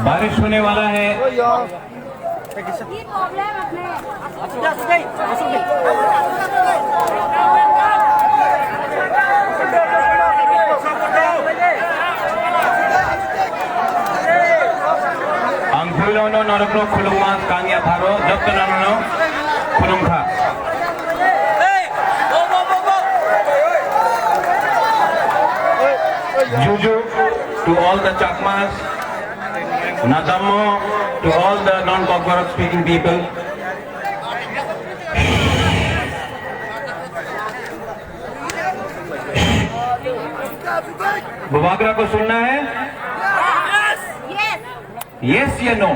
बारिश होने वाला है। Angkulono norokno kulungmas kangya tharo jottonano kulungkha. Juju to all the Chakmas, Nadamo to all the non-Kokborok speaking people. Bubagra को सुनना है? यस या नो?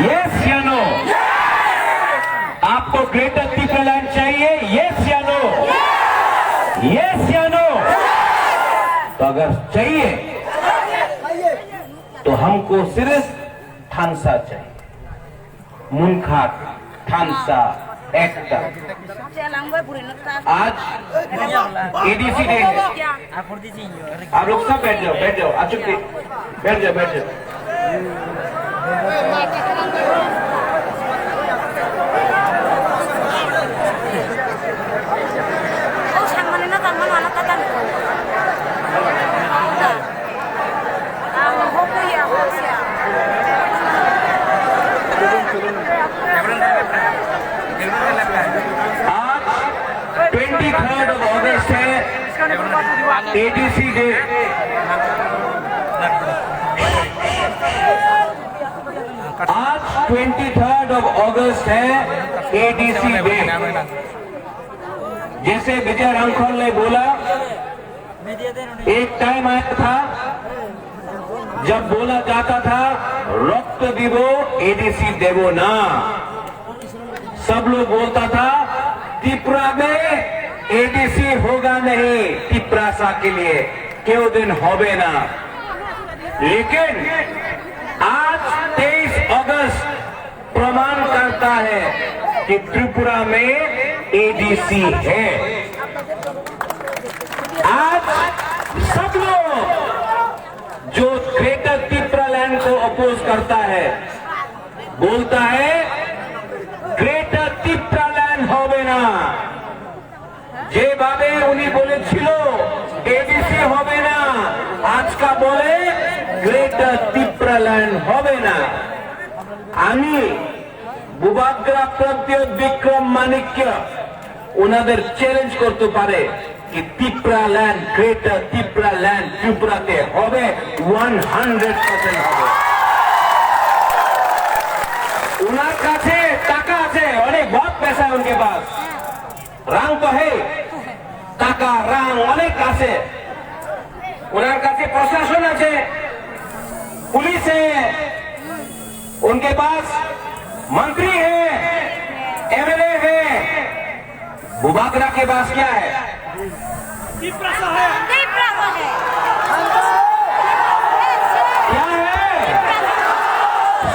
यस या नो? आपको ग्रेटर त्रिपुरालैंड चाहिए? यस या नो? यस या नो? तो अगर चाहिए तो हमको सिर्फ थानसा चाहिए, मुनखा थानसा एकता। आज एडीसी डे है। आप लोग सब बैठ जाओ, बैठ जाओ, आज बैठ जाओ, बैठ जाओ। आज 23rd of August है, एडीसी डे। आज 23rd of August है, एडीसी डे। जैसे विजय रामखोल ने बोला, एक टाइम आया था जब बोला जाता था रक्त दिवो एडीसी देवो ना। सब लोग बोलता था त्रिपुरा में एडीसी होगा नहीं, त्रिपुरासा के लिए क्यों दिन होबे ना। लेकिन आज 23 अगस्त प्रमाण करता है कि त्रिपुरा में एडीसी है। आज सब लोग जो ग्रेटर त्रिपुरालैंड को अपोज करता है, बोलता है ग्रेटर त्रिपुरालैंड होबे ना। যেভাবে উনি বলেছিল এডিসি হবে না, আজকা বলে গ্রেটার ত্রিপুরাল্যান্ড হবে না। আমি বুবাগ্রা প্রদ্যোৎ বিক্রম মানিক্য ওনাদের চ্যালেঞ্জ করতে পারে कि त्रिपुरालैंड ग्रेटर त्रिपुरालैंड त्रिपुराते होबे 100% হবে। उनके काছে টাকা আছে, অনেক बहुत पैसा है उनके पास, रंग तो है, টাকা रंग অনেক আছে, उनके काছে प्रशासन আছে, पुलिस है, उनके पास मंत्री है, एमएलए है। बुबागरा के पास क्या है? त्रिपुरासा है। क्या है?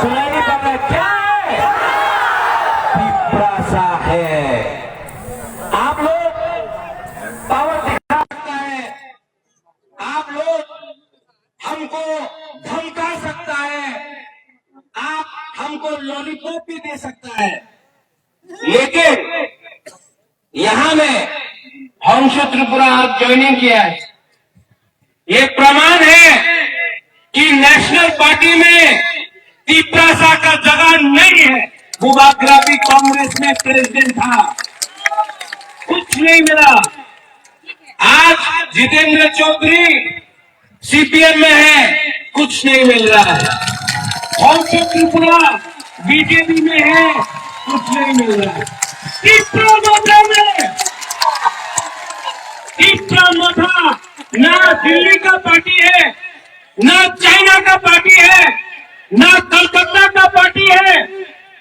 सुनाई नहीं पड़ रहा, क्या है? त्रिपुरासा है। आप लोग पावर दिखा सकता है, आप लोग हमको धमका सकता है, आप हमको लॉलीपॉप भी दे सकता है, लेकिन यहां में हंस त्रिपुरा ज्वाइनिंग किया है। ये प्रमाण है कि नेशनल पार्टी में त्रिपुरासा का जगह नहीं है। बुबागरा भी कांग्रेस में प्रेसिडेंट था, कुछ नहीं मिला। आज जितेंद्र चौधरी सीपीएम में है, कुछ नहीं मिल रहा है। हंस त्रिपुरा बीजेपी में है, कुछ नहीं मिल रहा है। त्रिपुरा मथा ना दिल्ली का पार्टी है, ना चाइना का पार्टी है, ना कलकत्ता का पार्टी है।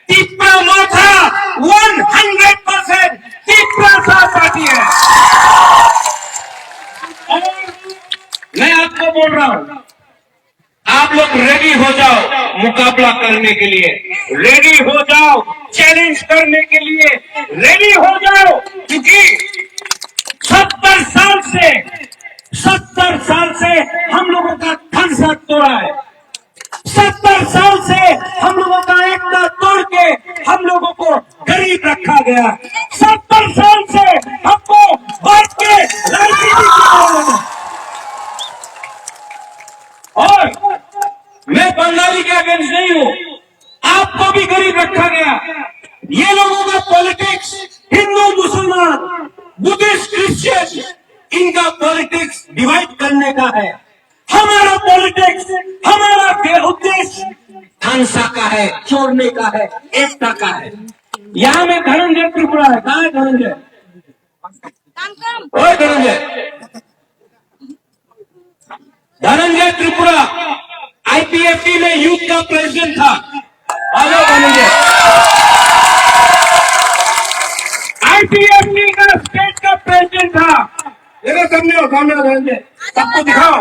त्रिपुरा मथा 100% त्रिपुरा पार्टी है। और मैं आपको बोल रहा हूं, आप लोग रेडी हो जाओ मुकाबला करने के लिए, रेडी हो जाओ चैलेंज करने के लिए, रेडी हो जाओ, क्योंकि 70 साल से हम लोगों का धन साथ तोड़ा है। 70 साल से हम लोगों का एकता तोड़ के हम लोगों को गरीब रखा गया। 70 साल से हमको बांट के राजनीति की। और मैं बंगाली के अगेंस्ट नहीं हूं, आपको भी गरीब रखा गया। ये लोगों का पॉलिटिक्स हिंदू मुसलमान बुद्धिस्ट क्रिश्चियन, इनका पॉलिटिक्स डिवाइड करने का है। हमारा पॉलिटिक्स, हमारा उद्देश्य थानसा का है, छोड़ने का है, एकता का है। यहां में धनंजय त्रिपुरा है। कहां है धनंजय? ओए धनंजय त्रिपुरा आईपीएफटी में यूथ का प्रेसिडेंट था। हेलो धनंजय। आईपीएफटी का स्टेट का प्रेसिडेंट था। देखो सामने धनंजय, सबको दिखाओ।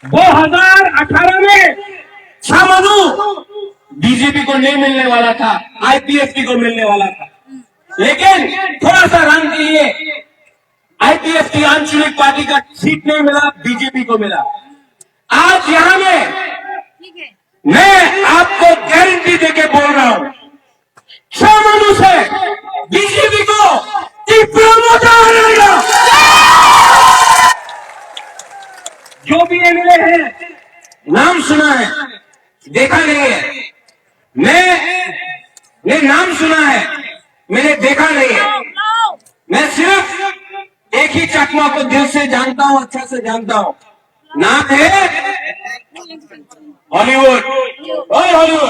2018 में छामनू बीजेपी को नहीं मिलने वाला था, आईपीएफटी को मिलने वाला था, लेकिन थोड़ा सा रंग दिए आईपीएफटी आंचलिक पार्टी का सीट नहीं मिला, बीजेपी को मिला। आज यहां में मैं आपको गारंटी देके बोल रहा हूं, छामनू से बीजेपी को त्रिपुरा आएगा। जो भी एमएलए है, नाम सुना है, देखा नहीं है। मैंने नाम सुना है, मैंने देखा नहीं है। मैं सिर्फ एक ही चकमा को दिल से जानता हूं, अच्छा से जानता हूं। नाम है हॉलीवुड। ओए हॉलीवुड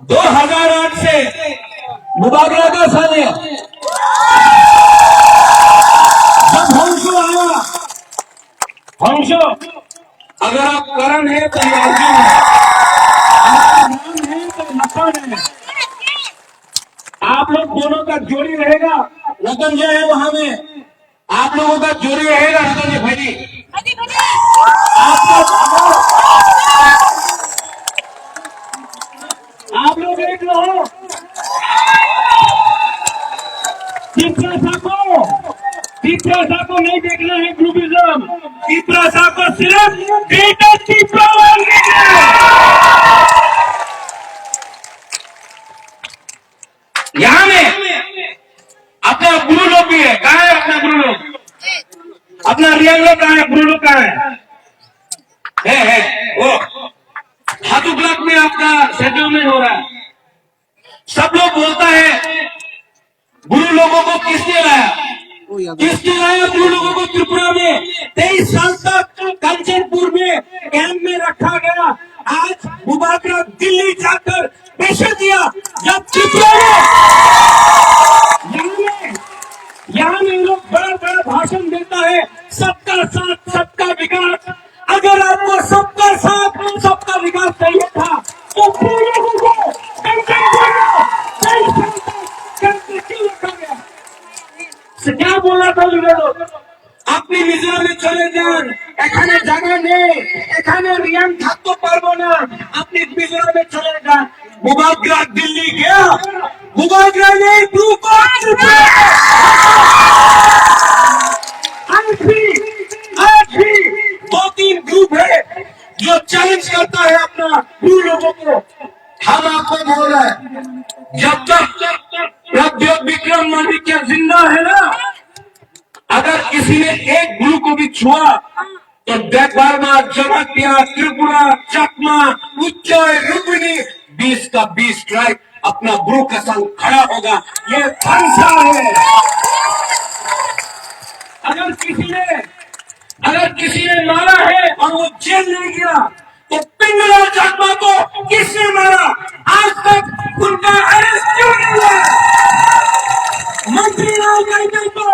2008 से मुबारक का साल है। जब हंसो आया, हंसो अगर आप करण है तो ये अर्जुन है, अगर नाम है तो लखन है। आप लोग दोनों का जोड़ी रहेगा। रतन जय है वहां में, आप लोगों का जोड़ी रहेगा। रतन जय भाई आप लोग एक रहो। तीसरा को नहीं देखना है ग्रुपिज्म। तीसरा को सिर्फ ग्रेटर त्रिपुरा देखना है। यहां में अपना गुरु लोग भी है। कहाँ है अपना गुरु लोग? अपना रियल लोग कहाँ है? गुरु लोग कहाँ है? वो हाथू ब्लॉक में आपका सेटलमेंट हो रहा है। सब लोग बोलता है गुरु लोगों को किसने लाया? किसने लाया गुरु लोगों को त्रिपुरा में? 23 साल तक कंचनपुर में कैंप में रखा गया। आज मुबारक दिल्ली जाकर पेशा दिया। जब त्रिपुरा यहाँ में लोग बड़ा बड़ा भाषण देता है, सबका साथ सबका विकास। अगर आपको सबका साथ सबका विकास चाहिए था तो लोगों को क्यों रखा गया? क्या बोला था लोग? अपनी मिजोरम में चले जान, এখানে জায়গা নেই, এখানে রিয়ান থাকতে পারবো না, अपनी मिजोरम में चले जान। मुबारक दिल्ली गया, मुबारक ने ब्लू कार्ड आज भी 2-3 ग्रुप है जो चैलेंज करता है अपना ब्लू लोगों को। हम आपको बोल रहे हैं, जब तक प्रद्योत विक्रम माणिक्य जिंदा है ना, अगर किसी ने एक गुरु को भी छुआ तो देवबर्मा, जमातिया, त्रिपुरा, चकमा, उच्चय, रुक्मिणी 20 का 20 ट्राइब अपना गुरु के संग खड़ा होगा। ये थानसा है। अगर किसी ने मारा है और वो जेल नहीं गया तो पिंगला चकमा को किसने मारा? आज तक उनका अरेस्ट क्यों नहीं हुआ? मंत्री राव गायकवाड़ को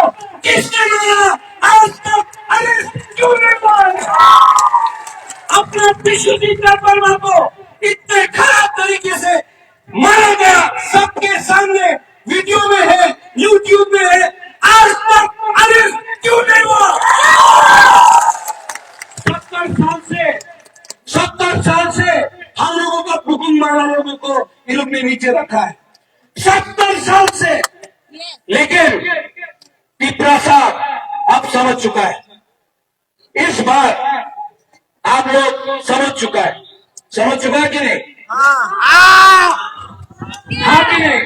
किसने मारा? आज तक अरेस्ट क्यों नहीं हुआ? अपना विश्वजीत वर्मा को इतने खराब तरीके से मारा गया, सबके सामने वीडियो में है, यूट्यूब में है। आज तक अरेस्ट क्यों नहीं हुआ? 70 साल से हम लोगों का हुकुम मारा, लोगों को नीचे रखा है 70 साल से। लेकिन पिपरा साहब अब समझ चुका है, इस बार आप लोग समझ चुका है कि नहीं? हाँ कि नहीं?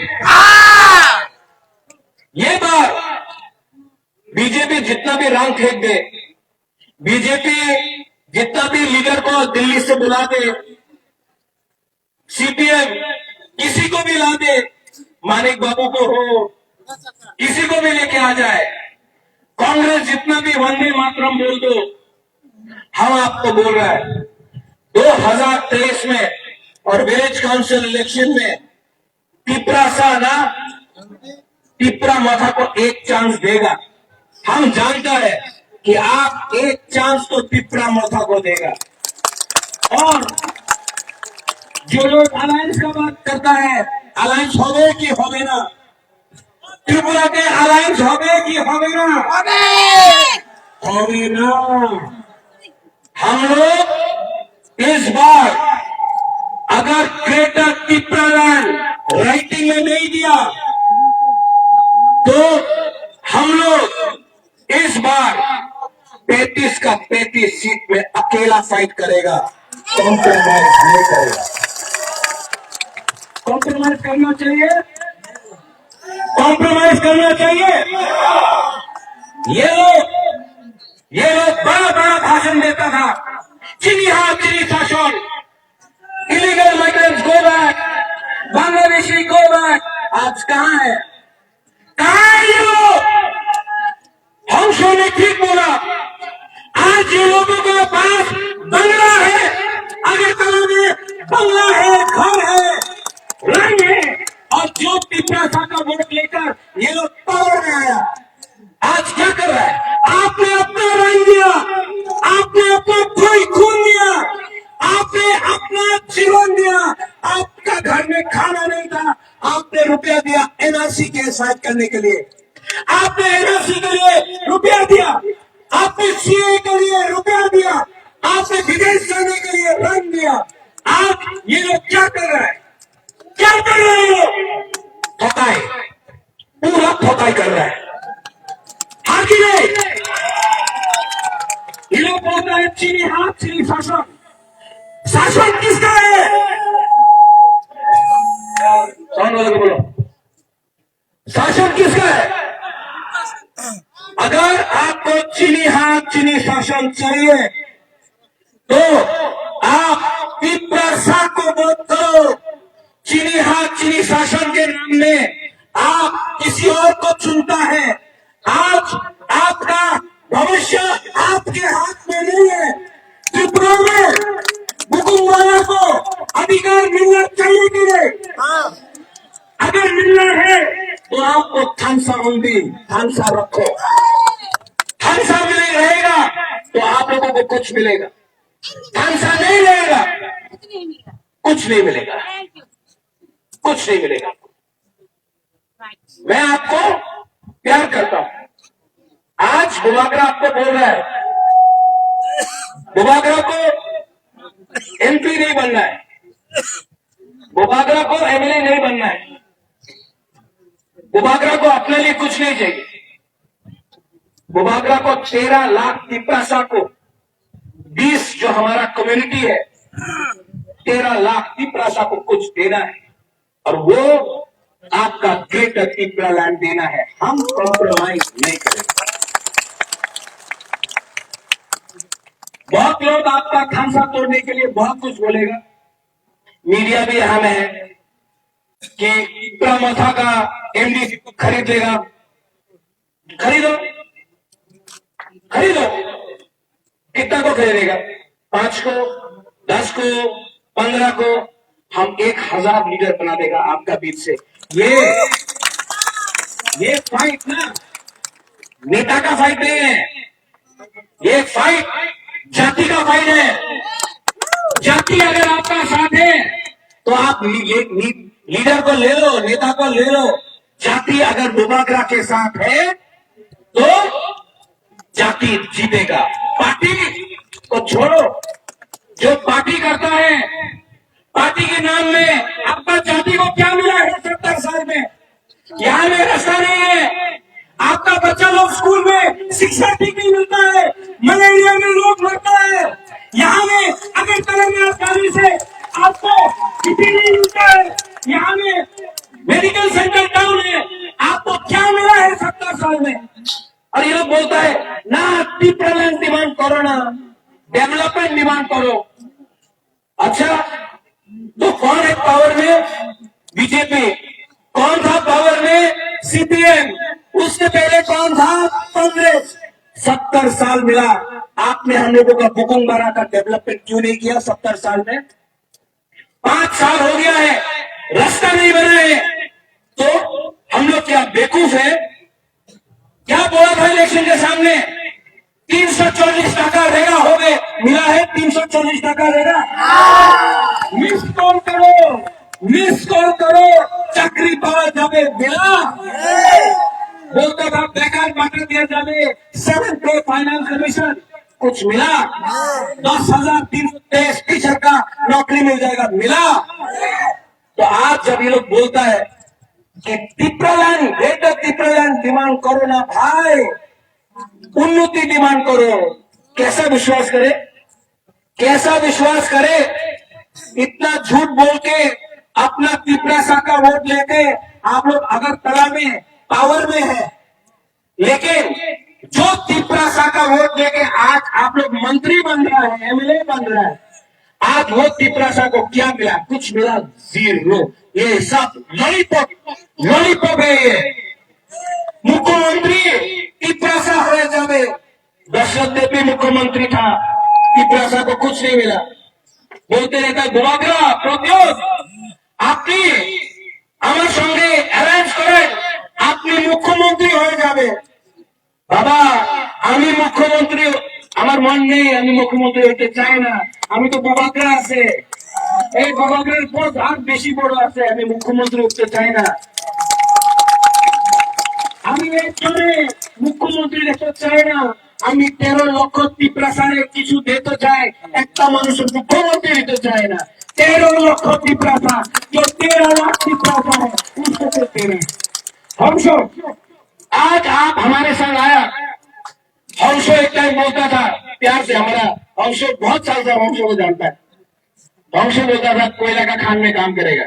ये बार बीजेपी जितना भी रंग फेंक दे, बीजेपी जितना भी लीडर को दिल्ली से बुला दे, सीपीएम किसी को भी ला दे, मानिक बाबू को हो, किसी को भी लेके आ जाए, कांग्रेस जितना भी वंदे मातरम बोल दो, हम आपको बोल रहे हैं 2023 में और विलेज काउंसिल इलेक्शन में पिपरा सा ना पिपरा माथा को एक चांस देगा। हम जानता है कि आप एक चांस तो पिपरा माथा को देगा। और जो लोग अलायंस का बात करता है, अलायंस हो गए कि हो गए ना? त्रिपुरा के अलायंस हो गए कि हो गए ना? हो गए ना। हम लोग इस बार अगर ग्रेटर त्रिपुरालैंड राइटिंग में नहीं दिया तो हम लोग इस बार 35 का 35 सीट में अकेला फाइट करेगा, कॉम्प्रोमाइज नहीं करेगा। कॉम्प्रोमाइज करना चाहिए, कॉम्प्रोमाइज करना चाहिए। ये लोग बड़ा बड़ा भाषण देता था, चीनी हाथ चीनी शासन, illegal migrants go back, Bangladeshi go back. आज कहां है? कहां है ये लोग? हंसों ने ठीक बोला, आज ये लोगों के पास बंगला है, अगरतला में बंगला है, घर है, रंग है, और जो पिपरा सा का वोट लेकर ये लोग पावर में आया। आज क्या कर रहा है? आपने अपना रंग दिया, आपने अपना कोई खून दिया, आपने अपना जीवन दिया, आपका घर में खाना नहीं था, आपने रुपया दिया एनआरसी के साथ करने के लिए, आपने एनआरसी के लिए रुपया दिया, आपने सीए के लिए रुपया दिया, आपने विदेश जाने के लिए रंग दिया। आज ये लोग क्या कर रहा है? क्या कर रहे हैं? ठकाई, पूरा ठकाई कर रहा है। हाँ कि नहीं? ये लोग बोलते हैं चीनी हाथ चीनी शासन। शासन किसका है? कौन वाले को बोलो, शासन किसका है? अगर आपको चीनी हाथ चीनी शासन चाहिए तो आप पिपरा सा को वोट करो। चीनी हाथ चीनी शासन के नाम में आप किसी और को चुनता है। आज आपका भविष्य आपके हाथ में नहीं है। त्रिपुरा में बुकुमवाला को अधिकार मिलना चाहिए कि नहीं? अगर मिलना है तो आपको थानसा रखो। थानसा मिले रहेगा तो आप लोगों को कुछ मिलेगा, थानसा नहीं रहेगा कुछ नहीं मिलेगा, कुछ नहीं मिलेगा। मैं आपको प्यार करता हूं। आज बुबागरा आपको बोल रहा है, बुबागरा को एमपी नहीं बनना है, बुबागरा को एमएलए नहीं बनना है, बुबागरा को अपने लिए कुछ नहीं चाहिए। बुबागरा को 13 लाख पिपरासा को 20 जो हमारा कम्युनिटी है 13 लाख पिपरासा को कुछ देना है और वो आपका ग्रेटर पिपरा लैंड देना है। हम कॉम्प्रोमाइज नहीं करेंगे। बहुत लोग आपका खांसा तोड़ने के लिए बहुत कुछ बोलेगा, मीडिया भी अहम है कि पिपरा मथा का एमडी खरीद लेगा। खरीदो, खरीदो, कितना को खरीदेगा? 5 को, 10 को, 15 को? हम 1000 लीडर बना देगा आपका बीच से। ये फाइट ना नेता का फाइट नहीं है, ये फाइट जाति का फाइट है। जाति अगर आपका साथ है तो आप लीडर को ले लो, नेता को ले लो। जाति अगर बुबागरा के साथ है तो जाति जीतेगा। पार्टी को छोड़ो, जो पार्टी करता है पार्टी के नाम में आपका जाति को क्या मिला है 70 साल में? यहाँ में रास्ता नहीं है। आपका बच्चा लोग स्कूल में शिक्षा ठीक नहीं मिलता है, मलेरिया में लोग मरता है। यहाँ में अगर तेलंगाना गाड़ी से आपको किसी नहीं मिलता है। यहाँ में मेडिकल सेंटर डाउन है। आपको क्या मिला है 70 साल में? और ये लोग बोलता है ना डेवलपमेंट डिमांड करो, ना डेवलपमेंट डिमांड करो। अच्छा, तो कौन है पावर में? बीजेपी। कौन था पावर में? सीपीएम। उससे पहले कौन था? कांग्रेस। 70 साल मिला। आपने हम लोगों का बुकुंबारा का डेवलपमेंट क्यों नहीं किया 70 साल में? 5 साल हो गया है, रास्ता नहीं बना है। तो हम लोग क्या बेवकूफ है? क्या बोला था इलेक्शन के सामने? 340 टका रहेगा हो गए, मिला है 340 टका रहेगा। मिस कॉल करो, मिस कॉल करो, चाकरी पावा जावे मिला। बोलता था बेकार बांटा दिया जावे, 7 करोड़ फाइनेंस कमीशन, कुछ मिला? 10,323 टीचर का नौकरी मिल जाएगा, मिला? तो आज जब ये लोग बोलता है कि तिप्रालैंड, ग्रेटर तिप्रालैंड डिमांड करो ना भाई, उन्नति डिमांड करो, कैसा विश्वास करे? कैसा विश्वास करे? इतना झूठ बोल के अपना तिपरासा का वोट लेके आप लोग अगरतला में पावर में है, लेकिन जो तिपरासा का वोट लेके आज आप लोग मंत्री बन रहा है, एमएलए बन रहा है, आज वो तिपरासा को क्या मिला? कुछ मिला? जीरो। ये सब लॉलीपॉप, लॉलीपॉप है ये। मुख्यमंत्री तिपरासा हो जावे, दशरथ देवी मुख्यमंत्री था, तिपरासा को कुछ नहीं मिला। बोलते रहता है बुबागरा प्रद्योत আপনি আমার সঙ্গে অ্যারেঞ্জ করেন, আপনি মুখ্যমন্ত্রী হয়ে যাবে। বাবা, আমি মুখ্যমন্ত্রী, আমার মন নেই, আমি মুখ্যমন্ত্রী হতে চাই না। আমি তো বুবাগরা আছে, এই বুবাগরার পর আর বেশি বড় আছে, আমি মুখ্যমন্ত্রী হতে চাই না। আমি একজনে মুখ্যমন্ত্রী দেখতে চাই না, আমি 13 লক্ষ তিপ্রাসারে কিছু দিতে চাই, একটা মানুষের মুখ্যমন্ত্রী দিতে চাই না। 13 লক্ষ तिपरासा, जो 13 लाख तिपरासा है उसको देते हैं। हंसो, आज आप हमारे संग आया। हंसो एक टाइम बोलता था प्यार से, हमारा हंसो बहुत साल से हंसो को जानता है। हंसो बोलता था कोयला का खान में काम करेगा।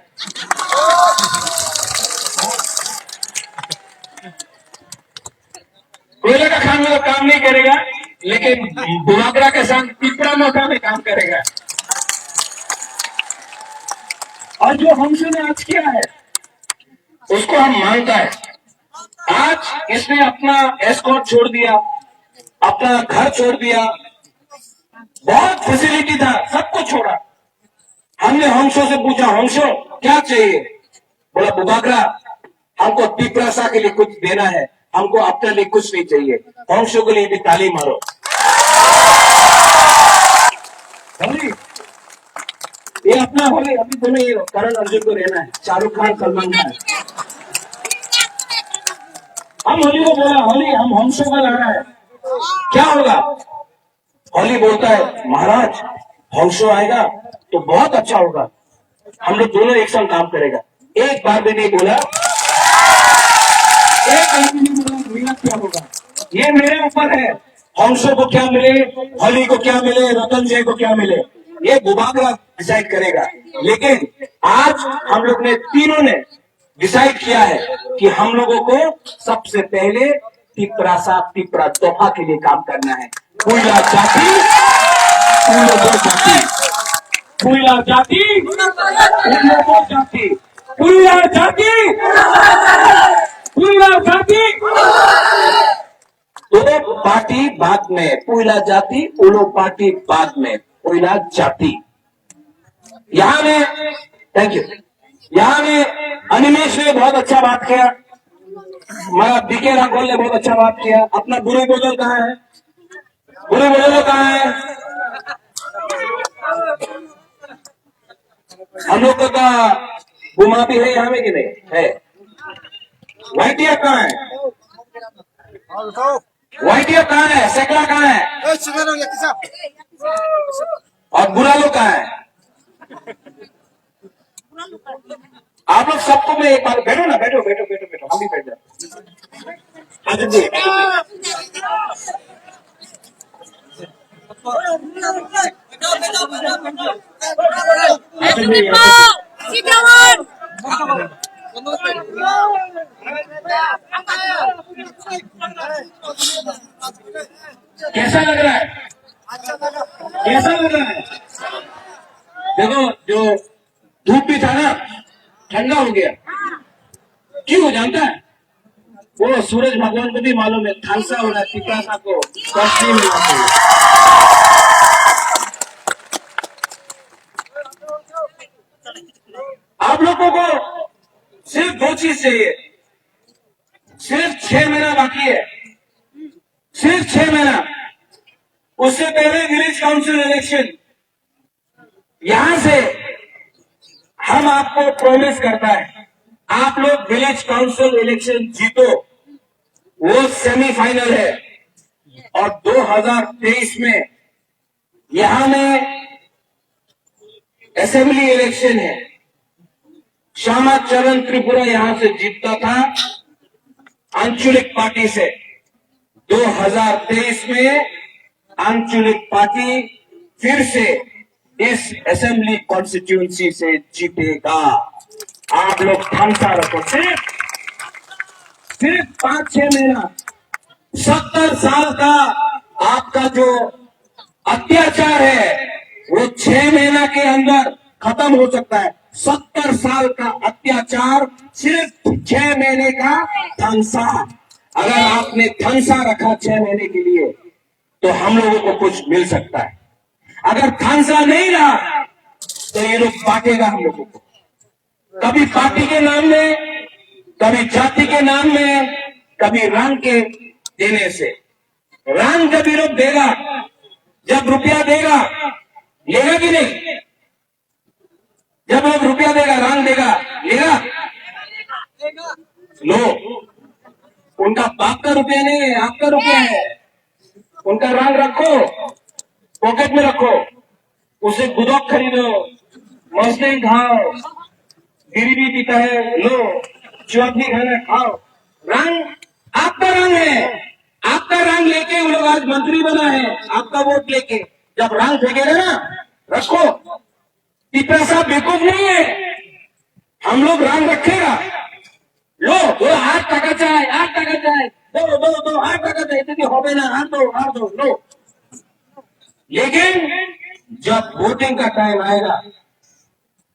कोयला का खान में तो काम नहीं करेगा, लेकिन बुबागरा के साथ तिपरा मोटा में काम करेगा। और जो हमसे ने आज किया है उसको हम मानता है। आज इसने अपना एस्कॉर्ट छोड़ दिया, अपना घर छोड़ दिया, बहुत फैसिलिटी था, सब कुछ छोड़ा। हमने हंसों से पूछा, हंसो क्या चाहिए? बोला बुबागरा, हमको तिपरासा के लिए कुछ देना है, हमको अपने लिए कुछ नहीं चाहिए। हंसों के लिए भी ताली मारो। ये अपना होली, अभी दोनों ये करण अर्जुन को रहना है, शाहरुख खान सलमान खान। हम होली को बोला, होली हम हंसों का ला रहा है, क्या होगा? होली बोलता है महाराज हंसो आएगा तो बहुत अच्छा होगा, हम लोग दोनों एक संग काम करेगा। एक बार भी नहीं बोला, एक बार भी नहीं बोला मेरा क्या होगा, ये मेरे ऊपर है। हंसों को क्या मिले, होली को क्या मिले, रतन जय को क्या मिले, ये बुबागरा डिसाइड करेगा। लेकिन आज हम लोग ने तीनों ने डिसाइड किया है कि हम लोगों को सबसे पहले तिपरासा तिपरा तोहफा के लिए काम करना है। पुइला जाति, पुइला जाति, जाति, पुइला जाति, पुइला जाति, दो पार्टी बाद में, पुइला जाति उलो पार्टी बाद में, पुइला जाति। यहाँ में थैंक यू, यहाँ में अनिमेश ने बहुत अच्छा बात किया, हमारा बीके राघोल ने बहुत अच्छा बात किया। अपना बुरे बोतल कहाँ है? बुरे बोतल कहाँ है? हम लोग का गुमा भी है यहाँ में कि नहीं है? वाइटिया कहाँ है? वाइटिया कहाँ है? सेकड़ा कहाँ है? और बुरा लोग कहाँ है? आप लोग सबको मैं एक बार बैठो ना, बैठो बैठो बैठो बैठो, हम भी बैठ जाए। आजम जी, आजम जी, कैसा लग रहा है? कैसा लग रहा है? देखो, जो धूप भी था ना, ठंडा हो गया। क्यों जानता है? वो सूरज भगवान को भी मालूम है, खालसा हो रहा है, पितासा को कष्ट नहीं मिलना चाहिए। आप लोगों को सिर्फ दो चीज चाहिए। सिर्फ 6 महीना बाकी है, सिर्फ 6 महीना। उससे पहले विलेज काउंसिल इलेक्शन। यहां से हम आपको प्रॉमिस करता है, आप लोग विलेज काउंसिल इलेक्शन जीतो, वो सेमीफाइनल है। और 2023 में यहां में असेंबली इलेक्शन है। श्यामा चरण त्रिपुरा यहां से जीतता था आंचलिक पार्टी से। 2023 में आंचलिक पार्टी फिर से इस असेंबली कॉन्स्टिट्यूंसी से जीतेगा। आप लोग ठानसा रखो। सिर्फ 5-6 महीना, 70 साल का आपका जो अत्याचार है वो 6 महीना के अंदर खत्म हो सकता है। 70 साल का अत्याचार सिर्फ 6 महीने का ठंसा। अगर आपने ठंसा रखा 6 महीने के लिए तो हम लोगों को कुछ मिल सकता है। अगर ठंसा नहीं रहा तो ये लोग बांटेगा हम लोगों को, कभी पार्टी के नाम में, कभी जाति के नाम में, कभी रंग के देने से। रंग जब ये लोग देगा, जब रुपया देगा, लेगा कि नहीं? जब लोग रुपया देगा, रंग देगा, लेगा? लो, उनका बाप का रुपया नहीं है, आपका रुपया है। उनका रंग रखो, पॉकेट में रखो, उसे गुदौक खरीदो, मस्ती खाओ, गिरी पीता है, लो, चौथी खाना खाओ। रंग आपका रंग है, आपका रंग लेके वो लोग आज मंत्री बना है, आपका वोट लेके। जब रंग फेंकेगा ना, रखो। पिपरा साहब बेवकूफ नहीं है, हम लोग रंग रखेगा। लो, दो 8 টাকা চাই, 8 টাকা চাই, दो 8 টাকা চাই, इतनी होबे ना, हार दो, लो। लेकिन जब वोटिंग का टाइम आएगा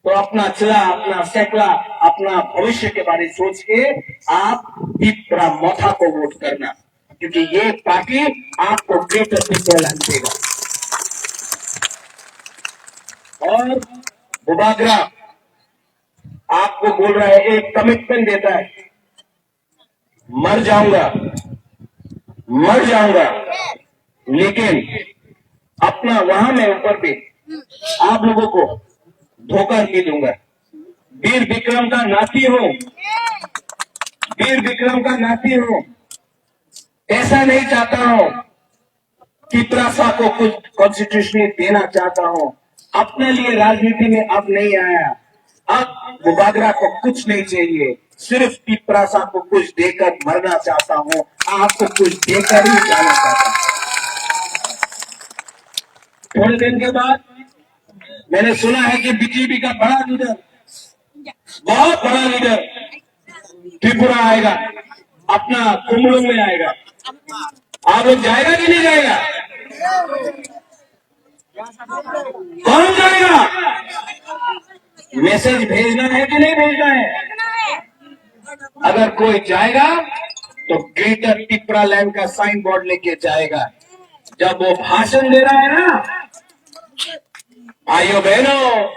तो अपना चिला, अपना सैकला, अपना भविष्य के बारे में सोच के आप पिपरा मोथा को वोट करना, क्योंकि ये पार्टी आपको ग्रेटर पिपरा देगा। और बुबागरा आपको बोल रहा है, एक कमिटमेंट देता है, मर जाऊंगा, लेकिन अपना वहां में ऊपर भी आप लोगों को धोखा नहीं दूंगा। वीर विक्रम का नाती हूं, वीर विक्रम का नाती हूं। ऐसा नहीं चाहता हूं कि त्रासा को कुछ कॉन्स्टिट्यूशन देना चाहता हूं। अपने लिए राजनीति में अब नहीं आया। अब बुबागरा को कुछ नहीं चाहिए, सिर्फ पिपरासा को कुछ देकर मरना चाहता हूं। आपको कुछ देकर ही जाना चाहता हूं। थोड़े दिन के बाद मैंने सुना है कि बीजेपी का बड़ा लीडर, बहुत बड़ा लीडर त्रिपुरा आएगा, अपना कुंभलुंग में आएगा। आप लोग जाएगा कि नहीं जाएगा? कौन जाएगा? मैसेज भेजना है कि नहीं भेजना है? अगर कोई जाएगा तो ग्रेटर पिपरा लैंड का साइन बोर्ड लेके जाएगा। जब वो भाषण दे रहा है ना, भाइयों बहनों,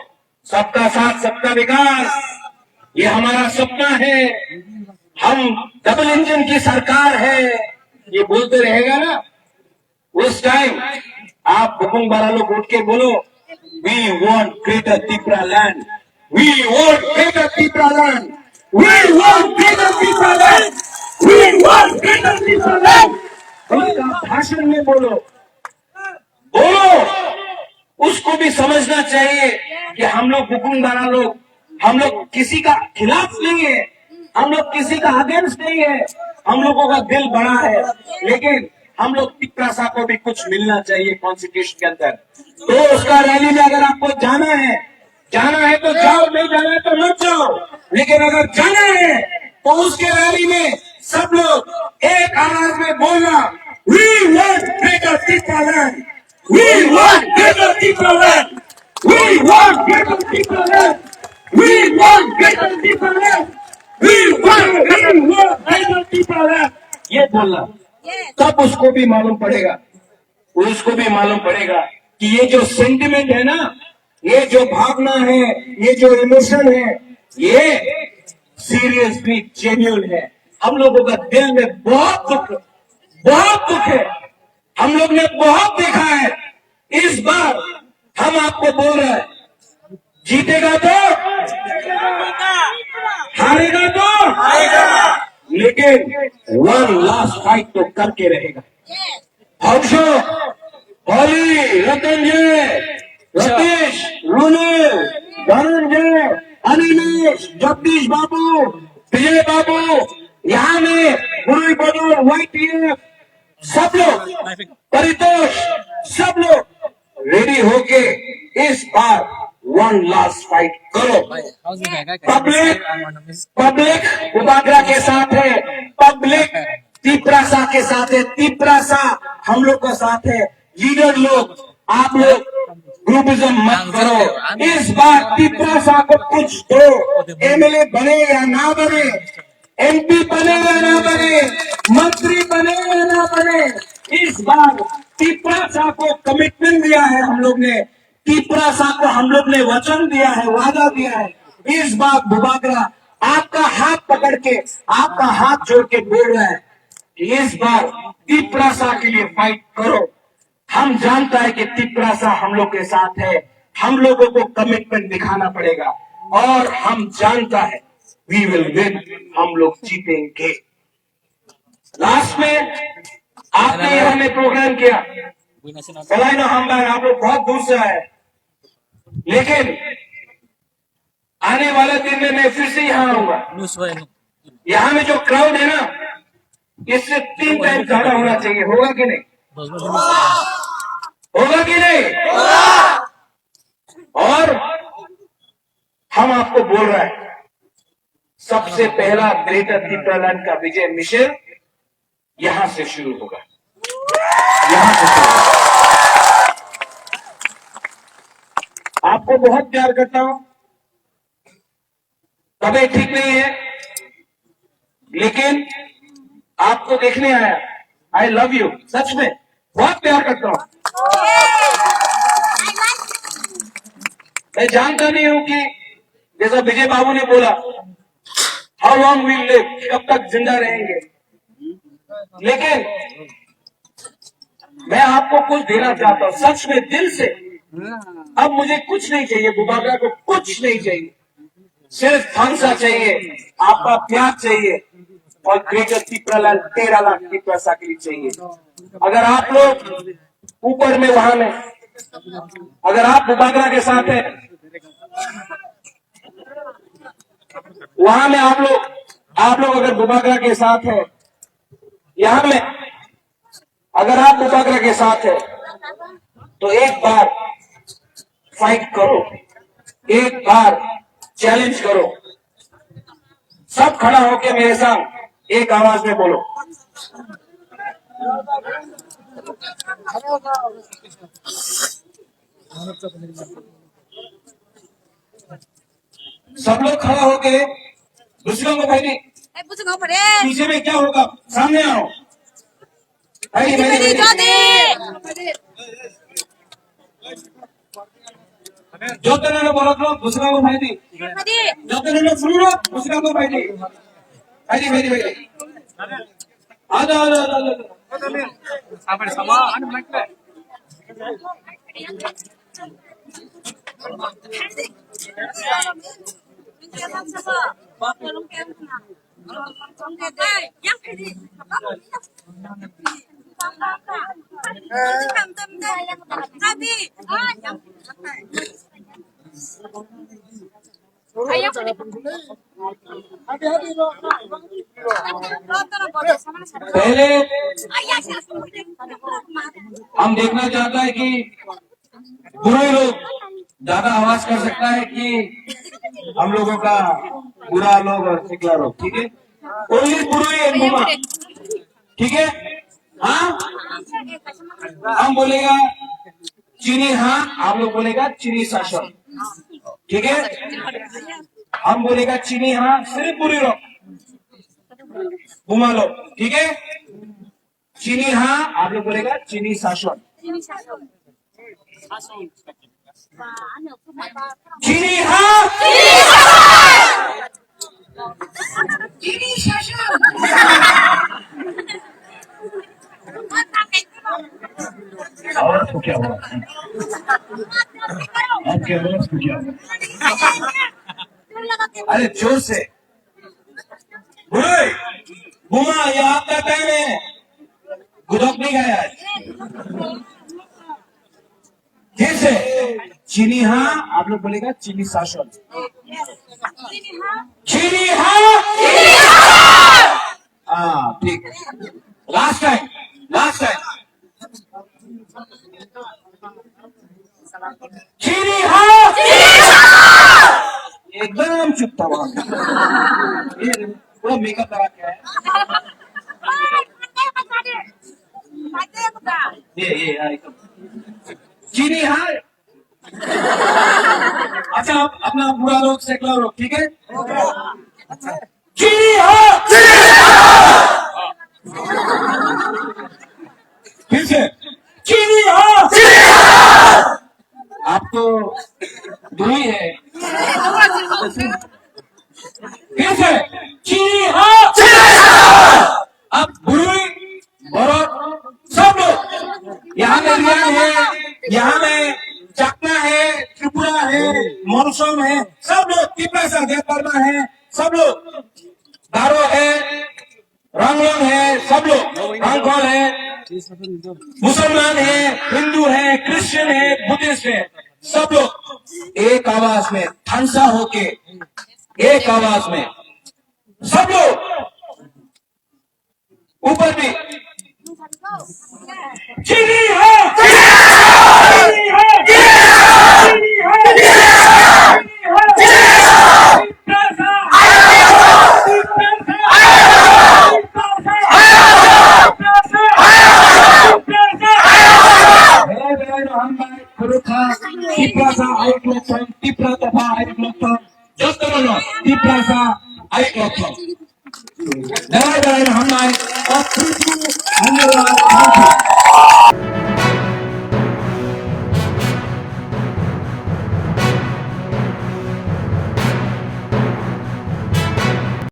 सबका साथ सबका विकास, ये हमारा सपना है, हम डबल इंजन की सरकार है, ये बोलते रहेगा ना, उस टाइम आप बुकुंग बारा लोग उठ के बोलो, we want greater Tripura land, we want greater Tripura land, we want greater Tripura land, we want greater Tripura land. उनका भाषण में बोलो, उसको भी समझना चाहिए कि हम लोग बुकुंग बारा लोग हम लोग किसी का खिलाफ नहीं है, हम लोग किसी का अगेंस्ट नहीं है, हम लोगों का दिल बड़ा है, लेकिन हम लोग पित्रासा को भी कुछ मिलना चाहिए कॉन्स्टिट्यूशन के अंदर। तो उसका रैली में अगर आपको जाना है तो जाओ, नहीं जाना है तो मत जाओ, लेकिन अगर जाना है तो उसके रैली में सब लोग एक आवाज में बोलना, we want greater Tripuraland, we want greater Tripuraland, we want greater Tripuraland, we want greater Tripuraland, we want greater Tripuraland, ये बोलना। तब उसको भी मालूम पड़ेगा, उसको भी मालूम पड़ेगा कि ये जो सेंटिमेंट है ना, ये जो भावना है, ये जो इमोशन है, ये सीरियसली जेन्युइन है। हम लोगों का दिल में बहुत दुख है, हम लोग ने बहुत देखा है। इस बार हम आपको बोल रहे हैं, जीतेगा तो हारेगा तो, लेकिन वन लास्ट फाइट तो करके रहेगा। हर्षो, होली, रतनजय, रतीश, रुनिल, धनंजय, अनिलेश, जगदीश बाबू, विजय बाबू, यहाँ में गुरु बदल, YTF, सब लोग, परितोष, सब लोग रेडी होके इस बार वन लास्ट फाइट करो। पब्लिक उबागरा के साथ है, पब्लिक तिपरासा के साथ है, तिपरासा हम लोग का साथ है। लीडर लोग, आप लोग ग्रुपिज्म मत करो, इस बार तिपरासा को कुछ दो। MLA बने या ना बने, MP बने या ना बने, मंत्री बने या ना बने, इस बार तिपरासा को कमिटमेंट दिया है हम लोग ने, तिपरासा को हम लोग ने वचन दिया है, वादा दिया है। इस बार बुबागरा आपका हाथ पकड़ के, आपका हाथ जोड़ के बोल रहा है कि इस बार तिपरासा के लिए फाइट करो। हम जानता है कि तिपरासा हम लोग के साथ है, हम लोगों को कमिटमेंट दिखाना पड़ेगा, और हम जानता है वी विल विन, हम लोग जीतेंगे। लास्ट में आपने यहाँ में प्रोग्राम किया, चलाई ना हम आप लोग बहुत दूर से आए, लेकिन आने वाले दिन में मैं फिर से यहाँ आऊंगा। यहाँ में जो क्राउड है ना, इससे 3 टाइम ज्यादा होना चाहिए, होगा कि नहीं? होगा कि नहीं? और हम आपको बोल रहे हैं, सबसे पहला ग्रेटर त्रिपुरालैंड का विजय मिशन यहां से शुरू होगा, यहां से शुरू होगा। आपको बहुत प्यार करता हूं, तबीयत ठीक नहीं है, लेकिन आपको देखने आया। आई लव यू, सच में बहुत प्यार करता हूं। मैं जानता नहीं हूं कि जैसा विजय बाबू ने बोला, हाउ लॉन्ग विल लिव, कब तक जिंदा रहेंगे, लेकिन मैं आपको कुछ देना चाहता हूं, सच में दिल से। अब मुझे कुछ नहीं चाहिए, बुबागरा को कुछ नहीं चाहिए, सिर्फ हंसा चाहिए, आपका प्यार चाहिए, और ग्रेटर त्रिपुरालैंड 13 लाख की पैसा के लिए चाहिए। अगर आप लोग ऊपर में, वहां में, अगर आप बुबागरा के साथ हैं, वहां में आप लोग अगर बुबागरा के साथ हैं, यहां में अगर आप बुबागरा के साथ हैं, तो एक बार फाइट करो, एक बार चैलेंज करो। सब खड़ा होके मेरे साथ एक आवाज में बोलो, सब लोग खड़ा होके, दूसरों को भाई पीछे में क्या होगा, सामने आओ। जो तेरे बोला था दूसरा को भाई दी, जो तेरे सुन लो दूसरा को भाई दी, भाई आजा आजा आजा आप समा पहले हम देखना चाहता है कि बुरे लोग ज्यादा आवाज कर सकता है कि हम लोगों का बुरा लोग और सिकला लोग, ठीक है? ओनली बुरे एंड बुमा, ठीक है? हाँ, हम बोलेगा चीनी हाँ, आप लोग बोलेगा चीनी शासन, ठीक है? हम बोलेगा चीनी हाँ, सिर्फ बुरी लोग बुमा लोग, ठीक है? चीनी हाँ, आप लोग बोलेगा चीनी शासन, चीनी हाँ, चीनी शासन। आवाज को क्या हुआ? आपकी आवाज को क्या हुआ? अरे जोर से बुरे बुमा, ये आपका टाइम है, गुदक नहीं गया आज। फिर से चीनी हाँ, आप लोग बोलेगा चीनी शासन, चीनी हाँ, हाँ ठीक। लास्ट टाइम, लास्ट टाइम चीनी हाँ, एकदम चुप था वहां, पूरा मेकअप करा के है। ये चीनी हाँ। अच्छा, अपना बुरा लोग सेकला लोग, ठीक है? चीनी हाँ, फिर से चीनी हाँ, आप तो दुई है, फिर से चीनी हाँ। अब बुरी और सब लोग, यहाँ में रियान है, यहाँ में चकना है, त्रिपुरा है, मौसम है, सब लोग, तिप्रासा देवपर्मा है, सब लोग, दारो है, रंगलोन है, सब लोग, रंगोल है, मुसलमान है, हिंदू है, क्रिश्चियन है, बुद्धिस्ट है, सब लोग एक आवाज में ठंसा होके, एक आवाज में सब लोग ऊपर भी चीनी है, चीनी है, चीनी है, हम